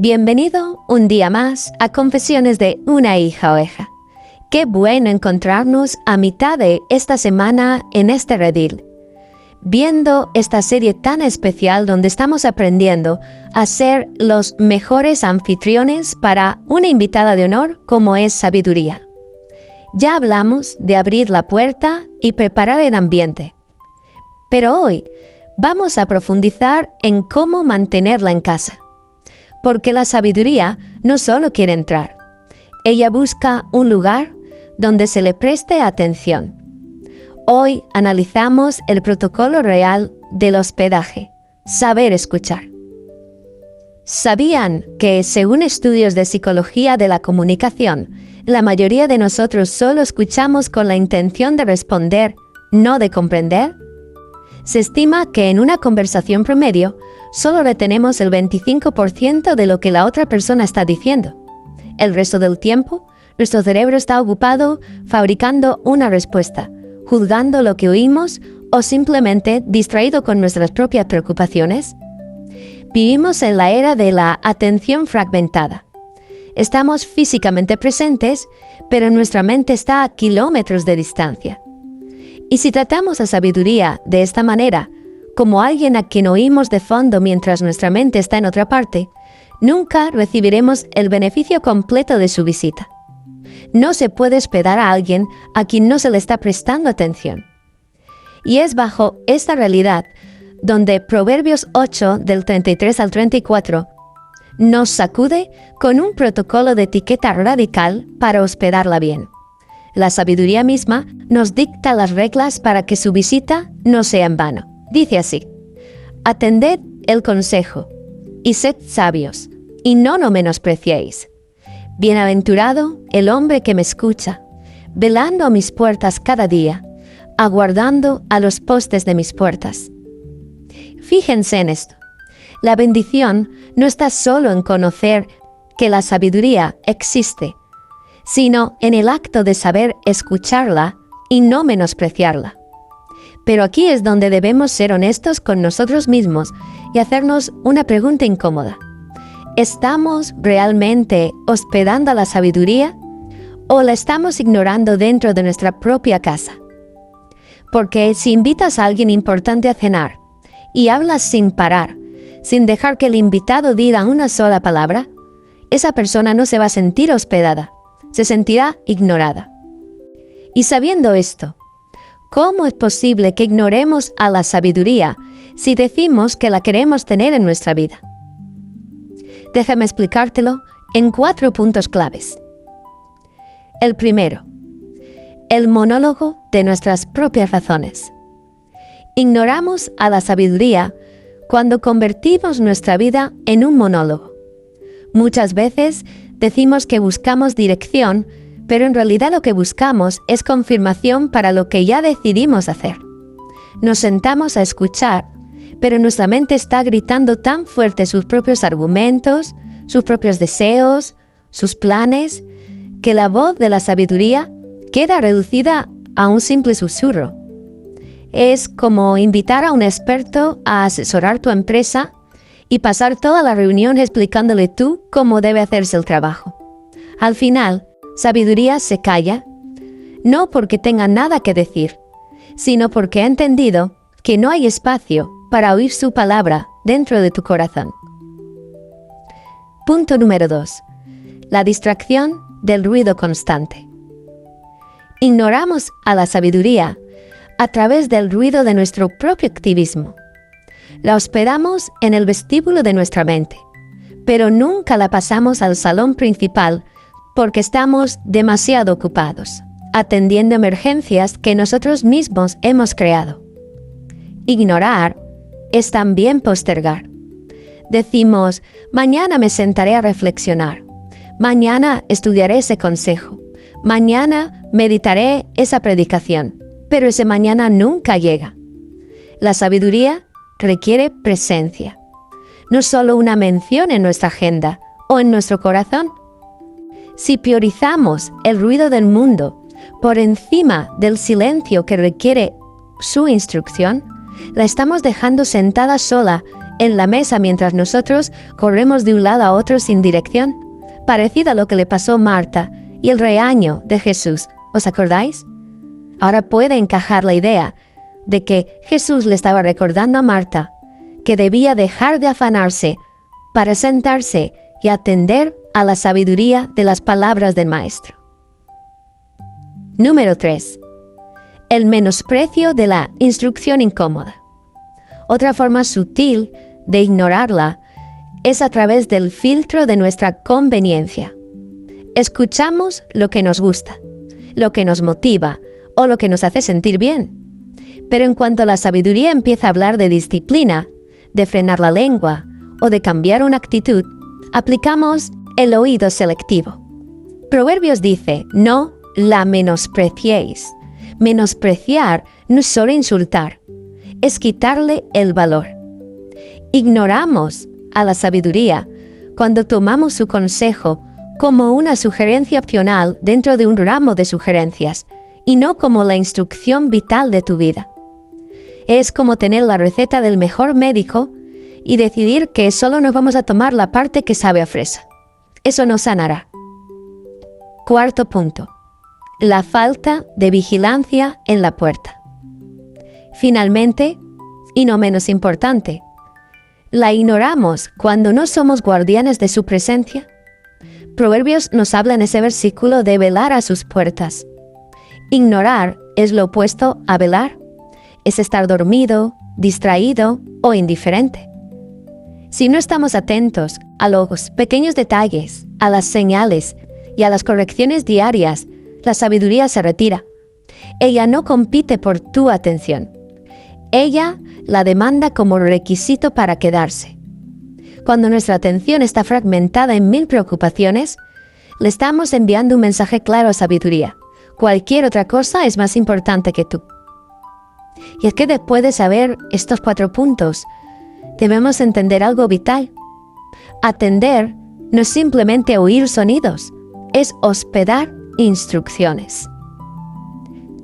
Bienvenido un día más a Confesiones de una hija oveja. Qué bueno encontrarnos a mitad de esta semana en este redil, viendo esta serie tan especial donde estamos aprendiendo a ser los mejores anfitriones para una invitada de honor como es sabiduría. Ya hablamos de abrir la puerta y preparar el ambiente, pero hoy vamos a profundizar en cómo mantenerla en casa. Porque la sabiduría no solo quiere entrar, ella busca un lugar donde se le preste atención. Hoy analizamos el protocolo real del hospedaje, saber escuchar. ¿Sabían que, según estudios de psicología de la comunicación, la mayoría de nosotros solo escuchamos con la intención de responder, no de comprender? Se estima que en una conversación promedio, solo retenemos el 25% de lo que la otra persona está diciendo. El resto del tiempo, nuestro cerebro está ocupado fabricando una respuesta, juzgando lo que oímos o simplemente distraído con nuestras propias preocupaciones. Vivimos en la era de la atención fragmentada. Estamos físicamente presentes, pero nuestra mente está a kilómetros de distancia. Y si tratamos a sabiduría de esta manera, como alguien a quien oímos de fondo mientras nuestra mente está en otra parte, nunca recibiremos el beneficio completo de su visita. No se puede hospedar a alguien a quien no se le está prestando atención. Y es bajo esta realidad donde Proverbios 8, del 33 al 34, nos sacude con un protocolo de etiqueta radical para hospedarla bien. La sabiduría misma nos dicta las reglas para que su visita no sea en vano. Dice así: atended el consejo, y sed sabios, y no lo menospreciéis. Bienaventurado el hombre que me escucha, velando a mis puertas cada día, aguardando a los postes de mis puertas. Fíjense en esto. La bendición no está solo en conocer que la sabiduría existe, sino en el acto de saber escucharla y no menospreciarla. Pero aquí es donde debemos ser honestos con nosotros mismos y hacernos una pregunta incómoda. ¿Estamos realmente hospedando a la sabiduría o la estamos ignorando dentro de nuestra propia casa? Porque si invitas a alguien importante a cenar y hablas sin parar, sin dejar que el invitado diga una sola palabra, esa persona no se va a sentir hospedada, se sentirá ignorada. Y sabiendo esto, ¿cómo es posible que ignoremos a la sabiduría si decimos que la queremos tener en nuestra vida? Déjame explicártelo en 4 puntos claves. El primero, el monólogo de nuestras propias razones. Ignoramos a la sabiduría cuando convertimos nuestra vida en un monólogo. Muchas veces decimos que buscamos dirección, pero en realidad lo que buscamos es confirmación para lo que ya decidimos hacer. Nos sentamos a escuchar, pero nuestra mente está gritando tan fuerte sus propios argumentos, sus propios deseos, sus planes, que la voz de la sabiduría queda reducida a un simple susurro. Es como invitar a un experto a asesorar tu empresa y pasar toda la reunión explicándole tú cómo debe hacerse el trabajo. Al final, sabiduría se calla, no porque tenga nada que decir, sino porque ha entendido que no hay espacio para oír su palabra dentro de tu corazón. Punto número 2. La distracción del ruido constante. Ignoramos a la sabiduría a través del ruido de nuestro propio activismo. La hospedamos en el vestíbulo de nuestra mente, pero nunca la pasamos al salón principal porque estamos demasiado ocupados, atendiendo emergencias que nosotros mismos hemos creado. Ignorar es también postergar. Decimos, mañana me sentaré a reflexionar, mañana estudiaré ese consejo, mañana meditaré esa predicación, pero ese mañana nunca llega. La sabiduría requiere presencia, no solo una mención en nuestra agenda o en nuestro corazón. Si priorizamos el ruido del mundo por encima del silencio que requiere su instrucción, la estamos dejando sentada sola en la mesa mientras nosotros corremos de un lado a otro sin dirección, parecido a lo que le pasó a Marta y el regaño de Jesús. ¿Os acordáis? Ahora puede encajar la idea de que Jesús le estaba recordando a Marta que debía dejar de afanarse para sentarse y atender a la sabiduría de las palabras del Maestro. Número 3. El menosprecio de la instrucción incómoda. Otra forma sutil de ignorarla es a través del filtro de nuestra conveniencia. Escuchamos lo que nos gusta, lo que nos motiva o lo que nos hace sentir bien. Pero en cuanto la sabiduría empieza a hablar de disciplina, de frenar la lengua o de cambiar una actitud, aplicamos el oído selectivo. Proverbios dice, no la menospreciéis. Menospreciar no es solo insultar, es quitarle el valor. Ignoramos a la sabiduría cuando tomamos su consejo como una sugerencia opcional dentro de un ramo de sugerencias y no como la instrucción vital de tu vida. Es como tener la receta del mejor médico y decidir que solo nos vamos a tomar la parte que sabe a fresa. Eso no sanará. Cuarto punto. La falta de vigilancia en la puerta. Finalmente, y no menos importante, la ignoramos cuando no somos guardianes de su presencia. Proverbios nos habla en ese versículo de velar a sus puertas. Ignorar es lo opuesto a velar. Es estar dormido, distraído o indiferente. Si no estamos atentos a los pequeños detalles, a las señales y a las correcciones diarias, la sabiduría se retira. Ella no compite por tu atención. Ella la demanda como requisito para quedarse. Cuando nuestra atención está fragmentada en 1000 preocupaciones, le estamos enviando un mensaje claro a sabiduría. Cualquier otra cosa es más importante que tú. Y es que después de saber estos 4 puntos, debemos entender algo vital. Atender no es simplemente oír sonidos, es hospedar instrucciones.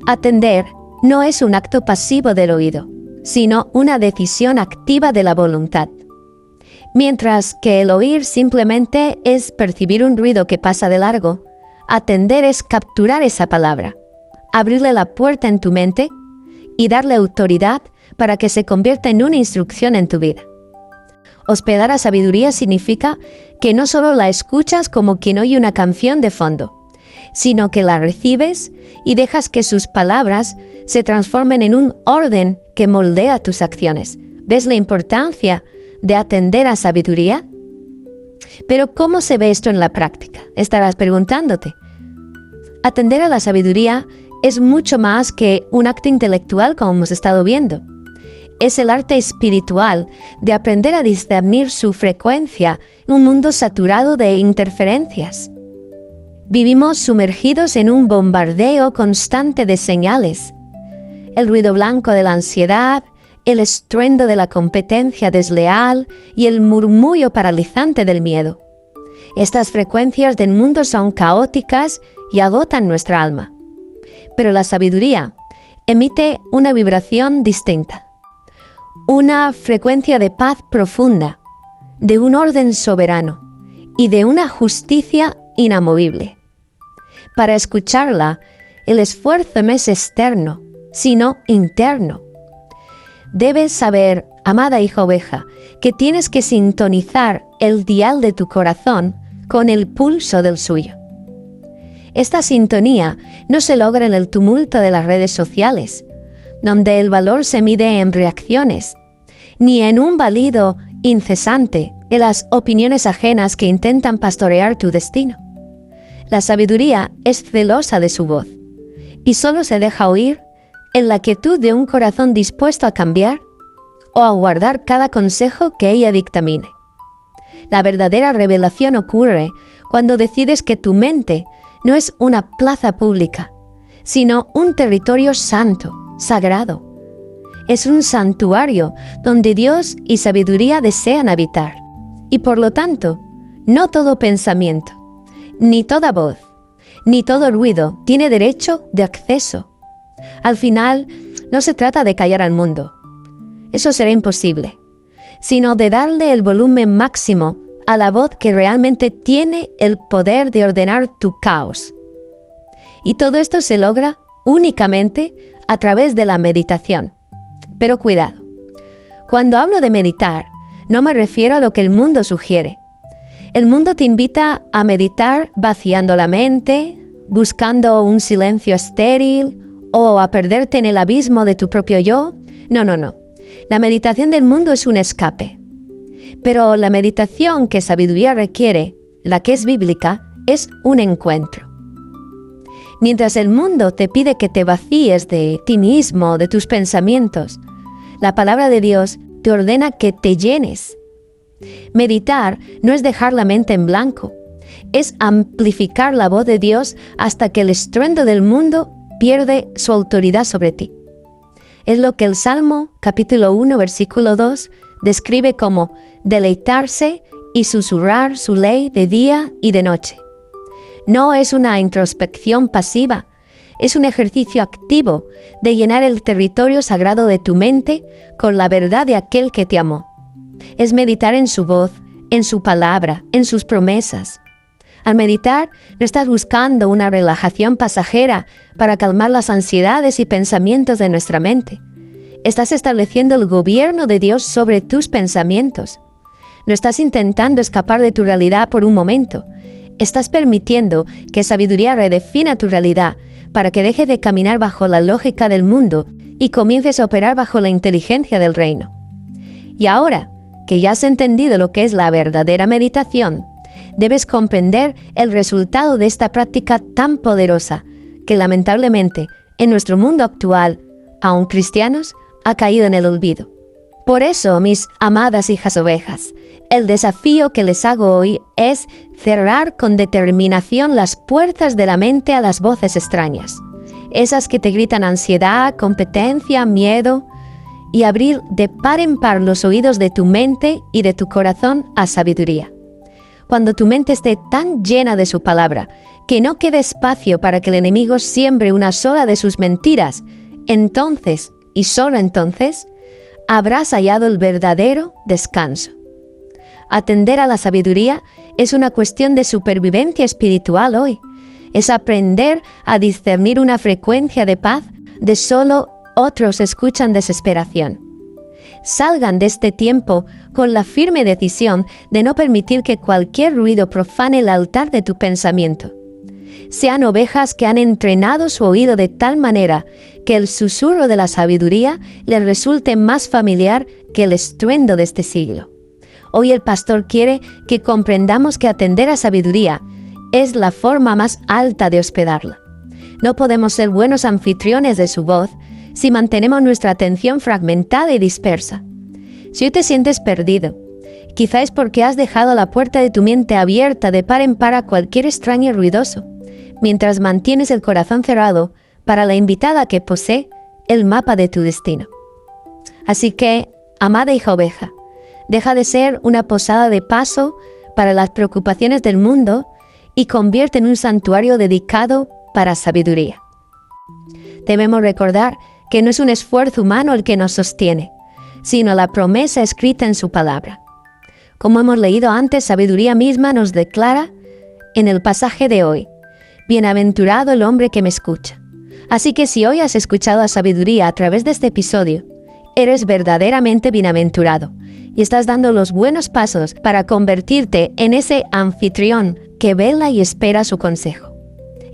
Atender no es un acto pasivo del oído, sino una decisión activa de la voluntad. Mientras que el oír simplemente es percibir un ruido que pasa de largo, atender es capturar esa palabra, abrirle la puerta en tu mente y darle autoridad para que se convierta en una instrucción en tu vida. Hospedar a sabiduría significa que no solo la escuchas como quien oye una canción de fondo, sino que la recibes y dejas que sus palabras se transformen en un orden que moldea tus acciones. ¿Ves la importancia de atender a sabiduría? Pero ¿cómo se ve esto en la práctica? Estarás preguntándote. Atender a la sabiduría es mucho más que un acto intelectual como hemos estado viendo. Es el arte espiritual de aprender a discernir su frecuencia en un mundo saturado de interferencias. Vivimos sumergidos en un bombardeo constante de señales. El ruido blanco de la ansiedad, el estruendo de la competencia desleal y el murmullo paralizante del miedo. Estas frecuencias del mundo son caóticas y agotan nuestra alma. Pero la sabiduría emite una vibración distinta. Una frecuencia de paz profunda, de un orden soberano y de una justicia inamovible. Para escucharla, el esfuerzo no es externo, sino interno. Debes saber, amada hija oveja, que tienes que sintonizar el dial de tu corazón con el pulso del suyo. Esta sintonía no se logra en el tumulto de las redes sociales, donde el valor se mide en reacciones, ni en un balido incesante de las opiniones ajenas que intentan pastorear tu destino. La sabiduría es celosa de su voz y solo se deja oír en la quietud de un corazón dispuesto a cambiar o a guardar cada consejo que ella dictamine. La verdadera revelación ocurre cuando decides que tu mente no es una plaza pública, sino un territorio santo, sagrado. Es un santuario donde Dios y sabiduría desean habitar. Y por lo tanto, no todo pensamiento, ni toda voz, ni todo ruido tiene derecho de acceso. Al final, no se trata de callar al mundo. Eso será imposible. sino de darle el volumen máximo a la voz que realmente tiene el poder de ordenar tu caos. Y todo esto se logra únicamente a través de la meditación. Pero cuidado, cuando hablo de meditar, no me refiero a lo que el mundo sugiere. El mundo te invita a meditar vaciando la mente, buscando un silencio estéril o a perderte en el abismo de tu propio yo. No. La meditación del mundo es un escape. Pero la meditación que sabiduría requiere, la que es bíblica, es un encuentro. Mientras el mundo te pide que te vacíes de ti mismo, de tus pensamientos, la palabra de Dios te ordena que te llenes. Meditar no es dejar la mente en blanco, es amplificar la voz de Dios hasta que el estruendo del mundo pierde su autoridad sobre ti. Es lo que el Salmo capítulo 1 versículo 2 describe como deleitarse y susurrar su ley de día y de noche. No es una introspección pasiva, es un ejercicio activo de llenar el territorio sagrado de tu mente con la verdad de aquel que te amó. Es meditar en su voz, en su palabra, en sus promesas. Al meditar, no estás buscando una relajación pasajera para calmar las ansiedades y pensamientos de nuestra mente. Estás estableciendo el gobierno de Dios sobre tus pensamientos. No estás intentando escapar de tu realidad por un momento. Estás permitiendo que sabiduría redefina tu realidad para que deje de caminar bajo la lógica del mundo y comiences a operar bajo la inteligencia del reino. Y ahora que ya has entendido lo que es la verdadera meditación, debes comprender el resultado de esta práctica tan poderosa que lamentablemente en nuestro mundo actual, aun cristianos, ha caído en el olvido. Por eso, mis amadas hijas ovejas, el desafío que les hago hoy es cerrar con determinación las puertas de la mente a las voces extrañas, esas que te gritan ansiedad, competencia, miedo, y abrir de par en par los oídos de tu mente y de tu corazón a sabiduría. Cuando tu mente esté tan llena de su palabra que no quede espacio para que el enemigo siembre una sola de sus mentiras, entonces, y solo entonces, habrás hallado el verdadero descanso. Atender a la sabiduría es una cuestión de supervivencia espiritual hoy. Es aprender a discernir una frecuencia de paz de solo otros escuchan desesperación. Salgan de este tiempo con la firme decisión de no permitir que cualquier ruido profane el altar de tu pensamiento. Sean ovejas que han entrenado su oído de tal manera que el susurro de la sabiduría les resulte más familiar que el estruendo de este siglo. Hoy el pastor quiere que comprendamos que atender a sabiduría es la forma más alta de hospedarla. No podemos ser buenos anfitriones de su voz si mantenemos nuestra atención fragmentada y dispersa. Si hoy te sientes perdido, quizá es porque has dejado la puerta de tu mente abierta de par en par a cualquier extraño y ruidoso, mientras mantienes el corazón cerrado para la invitada que posee el mapa de tu destino. Así que, amada hija oveja, deja de ser una posada de paso para las preocupaciones del mundo y convierte en un santuario dedicado para sabiduría. Debemos recordar que no es un esfuerzo humano el que nos sostiene, sino la promesa escrita en su palabra. Como hemos leído antes, sabiduría misma nos declara en el pasaje de hoy: bienaventurado el hombre que me escucha. Así que si hoy has escuchado a sabiduría a través de este episodio, eres verdaderamente bienaventurado y estás dando los buenos pasos para convertirte en ese anfitrión que vela y espera su consejo.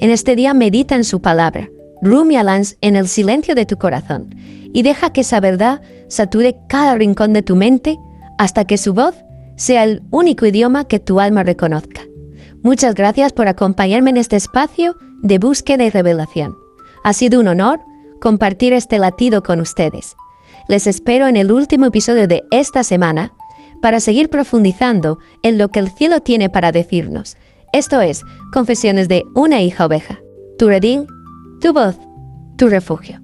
En este día medita en su palabra, rumíalas en el silencio de tu corazón y deja que esa verdad sature cada rincón de tu mente hasta que su voz sea el único idioma que tu alma reconozca. Muchas gracias por acompañarme en este espacio de búsqueda y revelación. Ha sido un honor compartir este latido con ustedes. Les espero en el último episodio de esta semana para seguir profundizando en lo que el cielo tiene para decirnos. Esto es Confesiones de una hija oveja. Tu redín, tu voz, tu refugio.